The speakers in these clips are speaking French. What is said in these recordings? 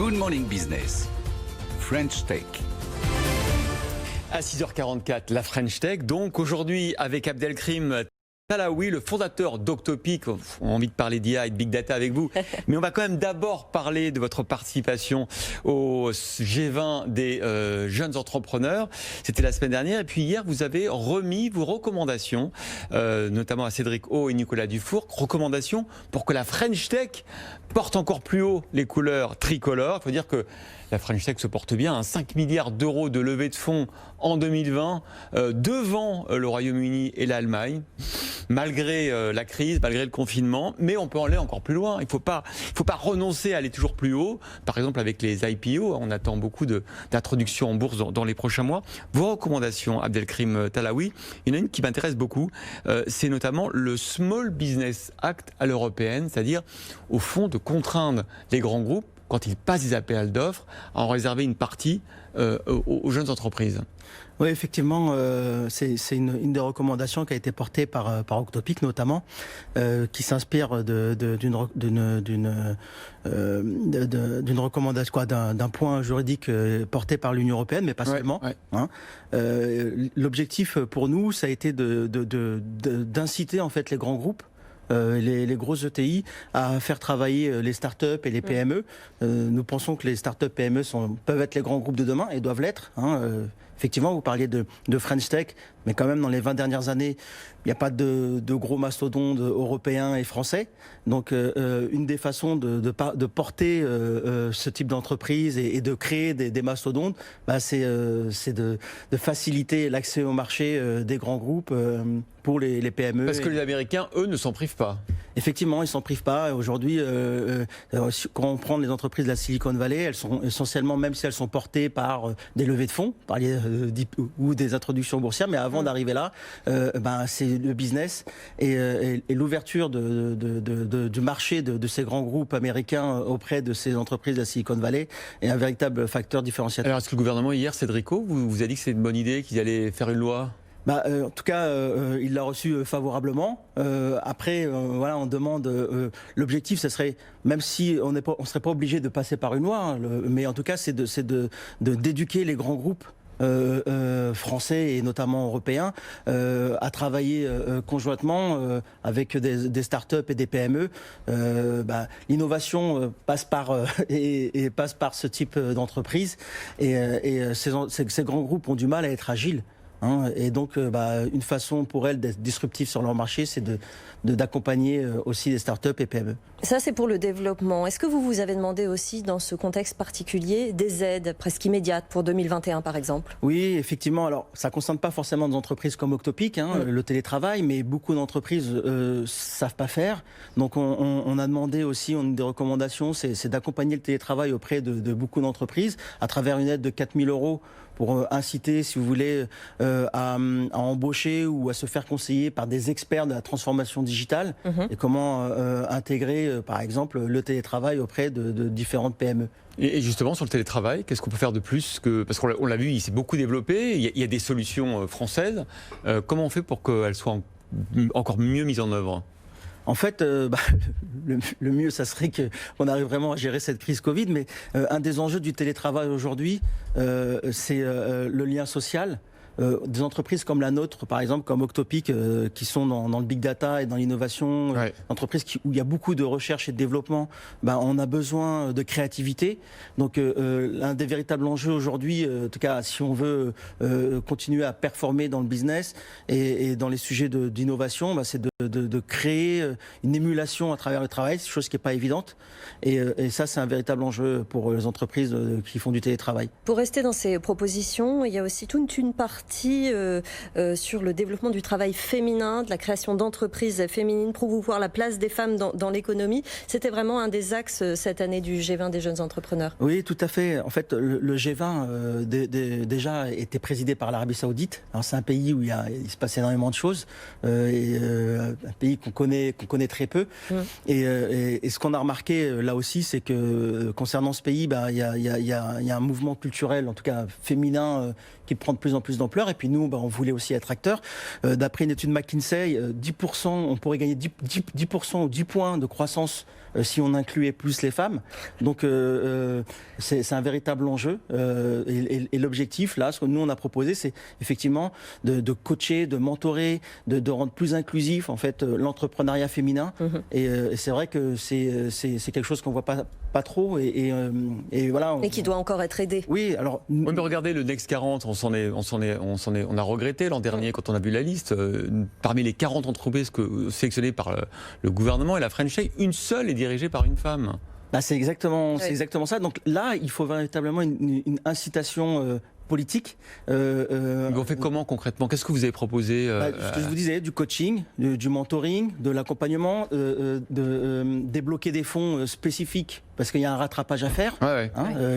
Good Morning Business, French Tech. À 6h44, la French Tech. Donc aujourd'hui, avec Abdelkrim Talaoui, le fondateur d'Octopic. On a envie de parler d'IA et de Big Data avec vous. Mais on va quand même d'abord parler de votre participation au G20 des jeunes entrepreneurs. C'était la semaine dernière. Et puis hier, vous avez remis vos recommandations, notamment à Cédric O et Nicolas Dufour. Recommandations pour que la French Tech porte encore plus haut les couleurs tricolores. Il faut dire que la French Tech se porte bien, 5 milliards d'euros de levée de fonds en 2020, devant le Royaume-Uni et l'Allemagne, malgré la crise, malgré le confinement, mais on peut aller encore plus loin. Il ne faut pas renoncer à aller toujours plus haut. Par exemple, avec les IPO, on attend beaucoup d'introductions en bourse dans les prochains mois. Vos recommandations, Abdelkrim Talaoui, il y en a une qui m'intéresse beaucoup, c'est notamment le Small Business Act à l'européenne, c'est-à-dire, au fond, de contraindre les grands groupes, quand ils passent des appels d'offres, à en réserver une partie aux jeunes entreprises. Oui, effectivement, c'est une des recommandations qui a été portée par Octopic notamment, qui s'inspire d'une recommandation, d'un point juridique porté par l'Union européenne, mais pas seulement. Ouais. Hein. L'objectif pour nous, ça a été d'inciter en fait les grands groupes, les grosses ETI, à faire travailler les startups et les PME. Nous pensons que les startups PME peuvent être les grands groupes de demain et doivent l'être. Effectivement, vous parliez de French Tech, mais quand même dans les 20 dernières années, il n'y a pas de gros mastodontes européens et français. Donc une des façons de porter ce type d'entreprise et de créer des mastodontes, c'est de faciliter l'accès au marché des grands groupes pour les PME. Parce que les Américains, eux, ne s'en privent pas. Effectivement, ils ne s'en privent pas. Aujourd'hui, quand on prend les entreprises de la Silicon Valley, elles sont essentiellement, même si elles sont portées par des levées de fonds, ou des introductions boursières, mais avant d'arriver là, c'est le business et l'ouverture du marché de ces grands groupes américains auprès de ces entreprises de la Silicon Valley est un véritable facteur différenciateur. Alors, est-ce que le gouvernement, hier, Cédrico, vous a dit que c'est une bonne idée, qu'ils allaient faire une loi ? En tout cas, il l'a reçu favorablement. Après, on demande. L'objectif, ce serait, même si on serait pas obligé de passer par une loi, mais en tout cas, c'est d'éduquer les grands groupes français et notamment européens à travailler conjointement avec des startups et des PME. L'innovation passe par passe par ce type d'entreprise et ces grands groupes ont du mal à être agiles. Et donc, une façon pour elles d'être disruptives sur leur marché, c'est d'accompagner aussi les startups et PME. Ça, c'est pour le développement. Est-ce que vous avez demandé aussi, dans ce contexte particulier, des aides presque immédiates pour 2021, par exemple ? Oui, effectivement. Alors, ça ne concerne pas forcément des entreprises comme Octopic, le télétravail, mais beaucoup d'entreprises ne savent pas faire. Donc, on a demandé aussi, une des recommandations, c'est d'accompagner le télétravail auprès de beaucoup d'entreprises à travers une aide de 4 000 € pour inciter, si vous voulez, à embaucher ou à se faire conseiller par des experts de la transformation digitale et comment intégrer, par exemple, le télétravail auprès de différentes PME. Et justement, sur le télétravail, qu'est-ce qu'on peut faire de plus parce qu'on l'a vu, il s'est beaucoup développé, il y a des solutions françaises. Comment on fait pour qu'elles soient encore mieux mises en œuvre ? En fait, le mieux, ça serait qu'on arrive vraiment à gérer cette crise Covid. Mais un des enjeux du télétravail aujourd'hui, c'est le lien social. Des entreprises comme la nôtre, par exemple, comme Octopic, qui sont dans le big data et dans l'innovation, entreprises où il y a beaucoup de recherche et de développement, on a besoin de créativité. Donc, l'un des véritables enjeux aujourd'hui, en tout cas, si on veut continuer à performer dans le business et dans les sujets d'innovation, c'est de créer une émulation à travers le travail, c'est chose qui n'est pas évidente. Et ça, c'est un véritable enjeu pour les entreprises qui font du télétravail. Pour rester dans ces propositions, il y a aussi toute une partie sur le développement du travail féminin, de la création d'entreprises féminines, promouvoir la place des femmes dans l'économie. C'était vraiment un des axes cette année du G20 des jeunes entrepreneurs. Oui, tout à fait. En fait, le G20 déjà était présidé par l'Arabie Saoudite. C'est un pays où il se passe énormément de choses, un pays qu'on connaît très peu. Et ce qu'on a remarqué là aussi, c'est que concernant ce pays, il y a un mouvement culturel, en tout cas féminin, qui prend de plus en plus d'ampleur. Et puis nous, on voulait aussi être acteurs. D'après une étude McKinsey, 10%, on pourrait gagner 10% ou 10 points de croissance si on incluait plus les femmes. Donc c'est un véritable enjeu. Et l'objectif, là, ce que nous on a proposé, c'est effectivement de coacher, de mentorer, de rendre plus inclusif en fait l'entrepreneuriat féminin. Et c'est vrai que c'est quelque chose qu'on voit pas trop. Et voilà. Et qui doit encore être aidé. Oui, alors. Oui, mais regardez le Next 40, on a regretté l'an dernier quand on a vu la liste. Parmi les 40 entreprises sélectionnées par le gouvernement et la French Tech, une seule est dirigée par une femme. Bah, c'est exactement ça. Donc là, il faut véritablement une incitation politique. On fait comment concrètement? Qu'est-ce que vous avez proposé Ce que je vous disais, du coaching, du mentoring, de l'accompagnement, débloquer des fonds spécifiques parce qu'il y a un rattrapage à faire,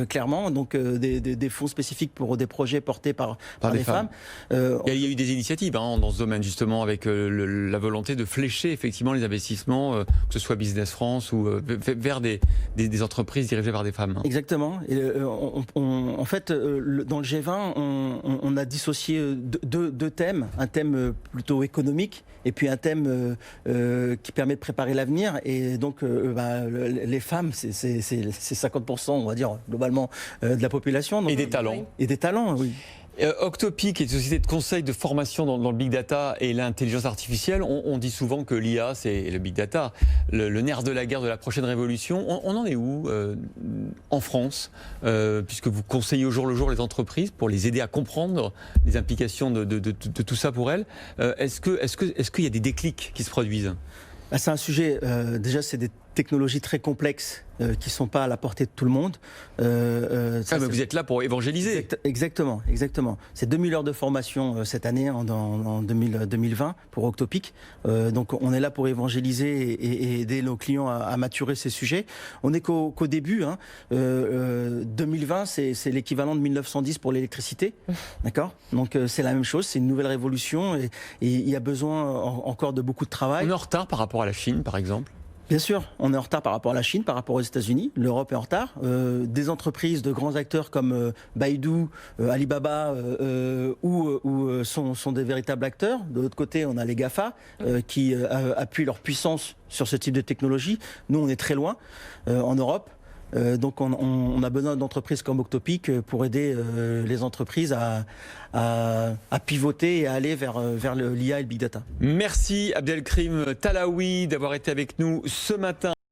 clairement. Donc des fonds spécifiques pour des projets portés par les femmes. Il y a eu des initiatives dans ce domaine justement avec la volonté de flécher effectivement les investissements, que ce soit Business France ou vers des entreprises dirigées par des femmes. Exactement. Et, en fait, dans le G20, on a dissocié deux thèmes, un thème plutôt économique et puis un thème qui permet de préparer l'avenir. Et donc, les femmes, c'est 50%, on va dire, globalement, de la population. Donc, et des talents. Et des talents, oui. Octopic est une société de conseil de formation dans le big data et l'intelligence artificielle. On dit souvent que l'IA, c'est le big data, le nerf de la guerre de la prochaine révolution. On en est où en France, puisque vous conseillez au jour le jour les entreprises pour les aider à comprendre les implications de tout ça pour elles. Est-ce qu'il y a des déclics qui se produisent? C'est un sujet, déjà c'est des technologies très complexes qui ne sont pas à la portée de tout le monde. Mais vous êtes là pour évangéliser. Exactement. C'est 2000 heures de formation cette année, en 2020, pour Octopic. Donc on est là pour évangéliser et aider nos clients à maturer ces sujets. On n'est qu'au début. 2020, c'est l'équivalent de 1910 pour l'électricité. D'accord. Donc c'est la même chose, c'est une nouvelle révolution et il y a besoin encore de beaucoup de travail. On est en retard par rapport à la Chine, par exemple? Bien sûr, on est en retard par rapport à la Chine, par rapport aux États-Unis. L'Europe est en retard. Des entreprises, de grands acteurs comme Baidu, Alibaba, sont des véritables acteurs. De l'autre côté, on a les GAFA qui appuient leur puissance sur ce type de technologie. Nous, on est très loin en Europe. Donc on a besoin d'entreprises comme Octopic pour aider les entreprises à pivoter et à aller vers l'IA et le Big Data. Merci Abdelkrim Talaoui d'avoir été avec nous ce matin.